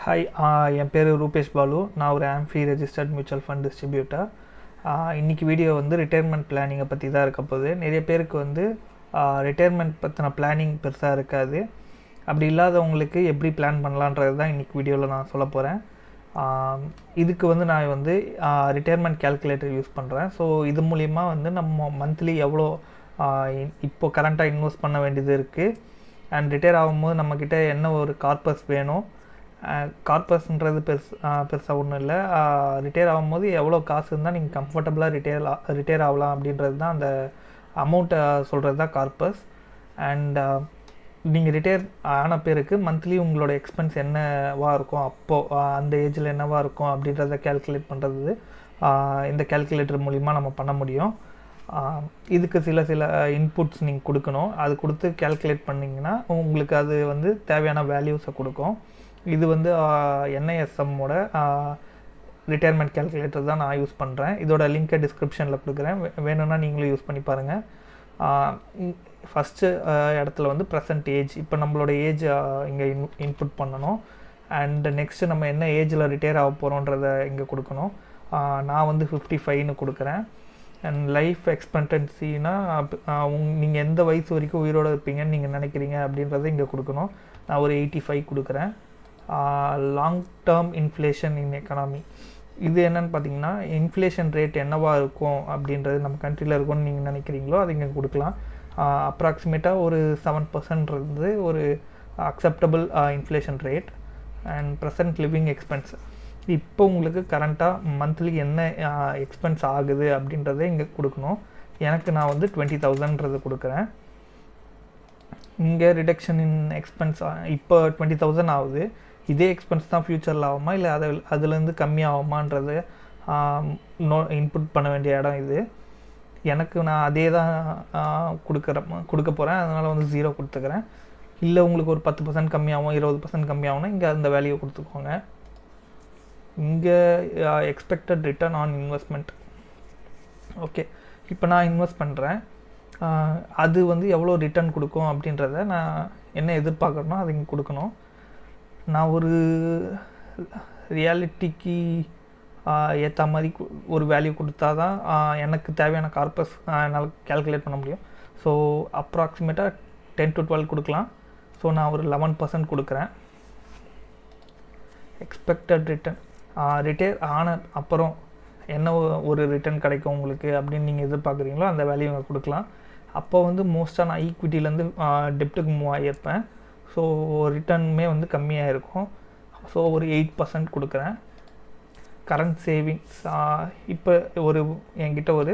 Hi, என் பேர் ரூபேஷ் பாலு. நான் ஒரு AMFI registered mutual fund distributor. இன்றைக்கி வீடியோ வந்து ரிட்டையர்மெண்ட் பிளானிங்கை பற்றி தான் இருக்க போகுது. நிறைய பேருக்கு வந்து ரிட்டையர்மெண்ட் பற்றின பிளானிங் பெருசாக இருக்காது. அப்படி இல்லாதவங்களுக்கு எப்படி பிளான் பண்ணலான்றது தான் இன்றைக்கி வீடியோவில் நான் சொல்ல போகிறேன். இதுக்கு வந்து நான் வந்து ரிட்டையர்மெண்ட் கேல்குலேட்டர் யூஸ் பண்ணுறேன். ஸோ இது மூலிமா வந்து நம்ம மந்த்லி எவ்வளோ இப்போது கரண்ட்டாக இன்வெஸ்ட் பண்ண வேண்டியது இருக்குது, அண்ட் ரிட்டையர் ஆகும்போது நம்மக்கிட்ட என்ன ஒரு கார்பஸ் வேணும். கார்பஸ்ன்றது பெருசாக ஒன்றும் இல்லை. ரிட்டையர் ஆகும்போது எவ்வளோ காசு இருந்தால் நீங்கள் கம்ஃபர்டபுளாக ரிட்டையர் ஆகலாம் அப்படின்றது தான் அந்த அமௌண்ட்டை சொல்கிறது தான் கார்பஸ். அண்ட் நீங்கள் ரிட்டையர் ஆன பேருக்கு மந்த்லி உங்களோட எக்ஸ்பென்ஸ் என்னவாக இருக்கும், அப்போது அந்த ஏஜில் என்னவாக இருக்கும் அப்படின்றத கேல்குலேட் பண்ணுறது இந்த கேல்குலேட்டர் மூலிமா நம்ம பண்ண முடியும். இதுக்கு சில இன்புட்ஸ் நீங்கள் கொடுக்கணும். அது கொடுத்து கேல்குலேட் பண்ணிங்கன்னா உங்களுக்கு அது வந்து தேவையான வேல்யூஸை கொடுக்கும். இது வந்து என்ஐஎஸ்எம்மோட ரிட்டையர்மெண்ட் கேல்குலேட்டர் தான் நான் யூஸ் பண்ணுறேன். இதோட லிங்க்கை டிஸ்கிரிப்ஷனில் கொடுக்குறேன், வேணும்னா நீங்களும் யூஸ் பண்ணி பாருங்கள். ஃபஸ்ட்டு இடத்துல வந்து ப்ரெசன்ட் ஏஜ், இப்போ நம்மளோட ஏஜ் இங்கே இன்புட் பண்ணணும். அண்ட் நெக்ஸ்ட்டு நம்ம என்ன ஏஜில் ரிட்டையர் ஆக போகிறோன்றதை இங்கே கொடுக்கணும். நான் வந்து 55ன்னு கொடுக்குறேன். அண்ட் லைஃப் எக்ஸ்பெக்டன்சினா நீங்கள் எந்த வயசு வரைக்கும் உயிரோடு இருப்பீங்கன்னு நீங்கள் நினைக்கிறீங்க அப்படின்றத இங்கே கொடுக்கணும். நான் ஒரு 85 கொடுக்குறேன். லாங் டேர்ம் இன்ஃப்ளேஷன் இன் எக்கனாமி, இது என்னென்னு பார்த்தீங்கன்னா இன்ஃப்ளேஷன் ரேட் என்னவாக இருக்கும் அப்படின்றது நம்ம கண்ட்ரியில் இருக்கும்னு நீங்கள் நினைக்கிறீங்களோ அது இங்கே கொடுக்கலாம். அப்ராக்சிமேட்டாக ஒரு 7% ஒரு acceptable inflation rate. And present living expense, இப்போ உங்களுக்கு கரண்ட்டாக மந்த்லி என்ன எக்ஸ்பென்ஸ் ஆகுது அப்படின்றத இங்கே கொடுக்கணும். எனக்கு நான் வந்து 20,000 கொடுக்குறேன். இங்கே ரிடக்ஷன் இன் எக்ஸ்பென்ஸ், இப்போ 20,000 ஆகுது. இதே எக்ஸ்பென்ஸ் தான் ஃப்யூச்சரில் ஆகுமா இல்லை அதுலேருந்து கம்மியாகுமான்றது இன்புட் பண்ண வேண்டிய இடம் இது. எனக்கு நான் அதே தான் கொடுக்க போகிறேன், அதனால் வந்து 0 கொடுத்துக்கிறேன். இல்லை உங்களுக்கு ஒரு 10% கம்மியாகும், 20% கம்மியாகும்னா இங்கே அந்த வேல்யூ கொடுத்துக்கோங்க. இங்கே expected return on investment. Okay, இப்போ நான் இன்வெஸ்ட் பண்ணுறேன். அது வந்து எவ்வளோ ரிட்டர்ன் கொடுக்கும் அப்படின்றத நான் என்ன எதிர்பார்க்குறேனோ அது இங்கே கொடுக்கணும். நான் ஒரு ரியாலிட்டிக்கு ஏற்ற மாதிரி ஒரு வேல்யூ கொடுத்தா தான் எனக்கு தேவையான கார்பஸ் என்னால் கேல்குலேட் பண்ண முடியும். ஸோ அப்ராக்சிமேட்டாக 10 to 12 கொடுக்கலாம். ஸோ நான் ஒரு 11% கொடுக்குறேன். எக்ஸ்பெக்டட் ரிட்டர்ன், ரிட்டையர் ஆன அப்புறம் என்ன ஒரு ரிட்டர்ன் கிடைக்கும் உங்களுக்கு அப்படின்னு நீங்கள் எதிர்பார்க்குறீங்களோ அந்த வேல்யூ இங்கே கொடுக்கலாம். அப்போ வந்து மோஸ்ட்டாக நான் ஈக்விட்டிலேருந்து டெப்ட்டுக்கு மூவ் ஆகியிருப்பேன். ஸோ ரிட்டர்னுமே வந்து கம்மியாக இருக்கும். ஸோ ஒரு 8% கொடுக்குறேன். கரண்ட் சேவிங்ஸ், இப்போ என்கிட்ட ஒரு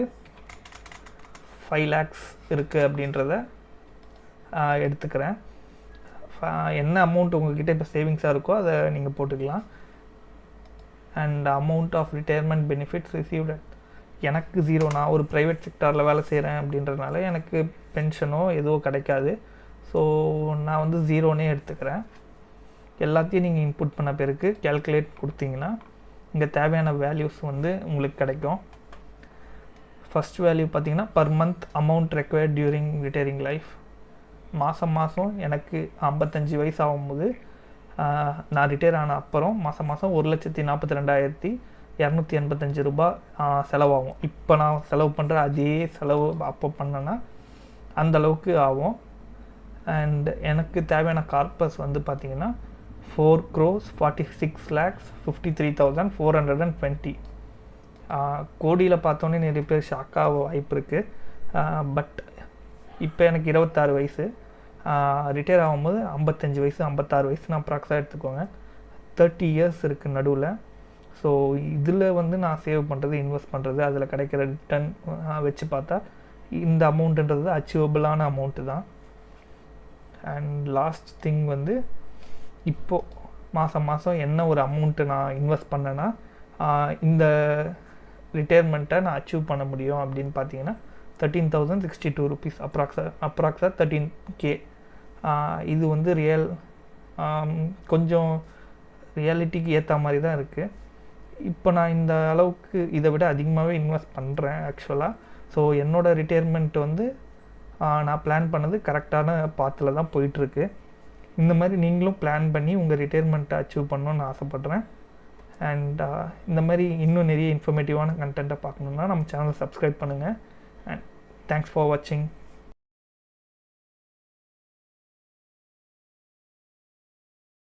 5 lakhs இருக்குது அப்படின்றத எடுத்துக்கிறேன். என்ன அமௌண்ட் உங்கள்கிட்ட இப்போ சேவிங்ஸாக இருக்கோ அதை நீங்கள் போட்டுக்கலாம். And amount of retirement benefits received, எனக்கு 0. நான் ஒரு ப்ரைவேட் செக்டாரில் வேலை செய்கிறேன் அப்படின்றதுனால எனக்கு பென்ஷனோ எதுவும் கிடைக்காது. ஸோ நான் வந்து 0னே எடுத்துக்கிறேன். எல்லாத்தையும் நீங்கள் இன்புட் பண்ண பிறகு கேல்குலேட் கொடுத்தீங்கன்னா இங்கே தேவையான வேல்யூஸ் வந்து உங்களுக்கு கிடைக்கும். ஃபஸ்ட் வேல்யூ பார்த்தீங்கன்னா per month amount required during retiring life. மாதம் எனக்கு 55 வயசு ஆகும்போது நான் ரிட்டையர் ஆன அப்புறம் மாதம் 1,42,285 ரூபாய் செலவாகும். இப்போ நான் செலவு பண்ணுற அதே செலவு அப்போ பண்ணேன்னா அந்தளவுக்கு ஆகும். அண்ட் எனக்கு தேவையான கார்பஸ் வந்து பார்த்திங்கன்னா 4,46,53,420. கோடியில் பார்த்தோன்னே நிறைய பேர் ஷாக்காக வாய்ப்பு இருக்குது. பட் இப்போ எனக்கு 26 வயசு, ரிட்டையர் ஆகும்போது 55 வயசு 56 வயசு நான் அப்ராக்ஸாக எடுத்துக்கோங்க. 30 years இருக்குது நடுவில். ஸோ இதில் வந்து நான் சேவ் பண்ணுறது, இன்வெஸ்ட் பண்ணுறது, அதில் கிடைக்கிற ரிட்டர்ன் வச்சு பார்த்தா இந்த அமௌண்ட்டுன்றது அச்சீவபிளான அமௌண்ட்டு தான். அண்ட் லாஸ்ட் திங் வந்து இப்போது மாதம் என்ன ஒரு அமௌண்ட்டு நான் இன்வெஸ்ட் பண்ணேன்னா இந்த ரிட்டையர்மெண்ட்டை நான் அச்சீவ் பண்ண முடியும் அப்படின்னு பார்த்தீங்கன்னா 13,062 rupees, அப்ராக்ஸா 13K. இது வந்து கொஞ்சம் ரியாலிட்டிக்கு ஏற்ற மாதிரி தான் இருக்குது. இப்போ நான் இந்த அளவுக்கு இதை விட அதிகமாகவே இன்வெஸ்ட் பண்ணுறேன் ஆக்சுவலாக. ஸோ என்னோடய ரிட்டையர்மெண்ட் வந்து நான் பிளான் பண்ணது கரெக்டான பாத்தில் தான் போயிட்டுருக்கு. இந்த மாதிரி நீங்களும் பிளான் பண்ணி உங்கள் ரிட்டையர்மெண்ட்டை அச்சீவ் பண்ணணும்னு ஆசைப்பட்றேன். அண்ட் இந்த மாதிரி இன்னும் நிறைய இன்ஃபர்மேட்டிவான கண்டென்ட்டை பார்க்கணுன்னா நம்ம சேனலை சப்ஸ்கிரைப் பண்ணுங்கள். அண்ட் தேங்க்ஸ் ஃபார் வாட்சிங்.